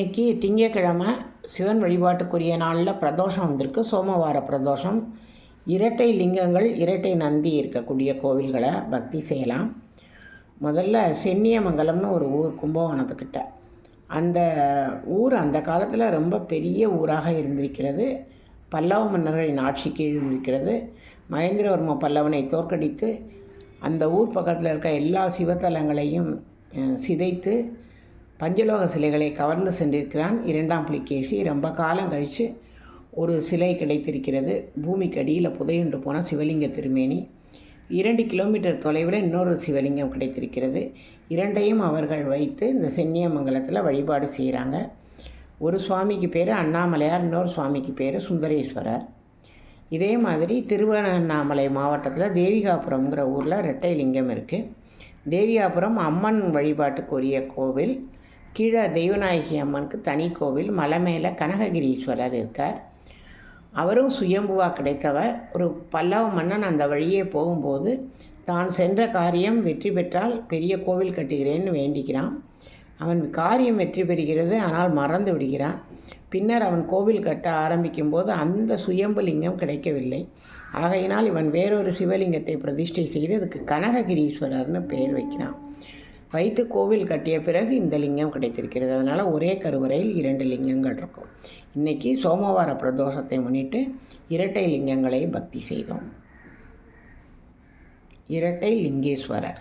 இன்றைக்கி திங்கக்கிழமை சிவன் வழிபாட்டுக்குரிய நாளில் பிரதோஷம் வந்திருக்கு. சோமவார பிரதோஷம். இரட்டை லிங்கங்கள், இரட்டை நந்தி இருக்கக்கூடிய கோவில்களை பக்தி செய்யலாம். முதல்ல சென்னியமங்கலம்னு ஒரு ஊர் கும்பகோணத்துக்கிட்ட. அந்த ஊர் அந்த காலத்தில் ரொம்ப பெரிய ஊராக இருந்திருக்கிறது. பல்லவ மன்னர்களின் ஆட்சி கீழ் இருந்திருக்கிறது. மகேந்திரவர்ம பல்லவனை தோற்கடித்து அந்த ஊர் பக்கத்தில் இருக்க எல்லா சிவத்தலங்களையும் சிதைத்து பஞ்சலோக சிலைகளை கவர்ந்து சென்றிருக்கிறான் இரண்டாம் புலிகேசி. ரொம்ப காலம் கழித்து ஒரு சிலை கிடைத்திருக்கிறது. பூமிக்கு அடியில் புதையுண்டு போன சிவலிங்க திருமேனி. 2 கிலோமீட்டர் தொலைவில் இன்னொரு சிவலிங்கம் கிடைத்திருக்கிறது. இரண்டையும் அவர்கள் வைத்து இந்த சென்னியமங்கலத்தில் வழிபாடு செய்கிறாங்க. ஒரு சுவாமிக்கு பேர் அண்ணாமலையார், இன்னொரு சுவாமிக்கு பேர் சுந்தரேஸ்வரர். இதே மாதிரி திருவண்ணாமலை மாவட்டத்தில் தேவிகாபுரம்ங்கிற ஊரில் இரட்டை லிங்கம் இருக்குது. தேவிகாபுரம் அம்மன் வழிபாட்டுக்குரிய கோவில். கீழே தெய்வநாயகி அம்மனுக்கு தனி கோவில். மலை மேலே கனககிரீஸ்வரர் இருக்கார். அவரும் சுயம்புவாக கிடைத்தவர். ஒரு பல்லவ மன்னன் அந்த வழியே போகும்போது தான் சென்ற காரியம் வெற்றி பெற்றால் பெரிய கோவில் கட்டுகிறேன்னு வேண்டிக்கிறான். அவன் காரியம் வெற்றி பெறுகிறது, ஆனால் மறந்து விடுகிறான். பின்னர் அவன் கோவில் கட்ட ஆரம்பிக்கும் போது அந்த சுயம்பு லிங்கம் கிடைக்கவில்லை. ஆகையினால் இவன் வேறொரு சிவலிங்கத்தை பிரதிஷ்டை செய்து அதுக்கு கனககிரீஸ்வரர்னு பெயர் வைக்கிறான். வைத்து கோவில் கட்டிய பிறகு இந்த லிங்கம் கிடைத்திருக்கிறது. அதனால் ஒரே கருவறையில் 2 லிங்கங்கள் இருக்கும். இன்றைக்கி சோமவார பிரதோஷத்தை முன்னிட்டு இரட்டை லிங்கங்களை பக்தி செய்தோம். இரட்டை லிங்கேஸ்வரர்.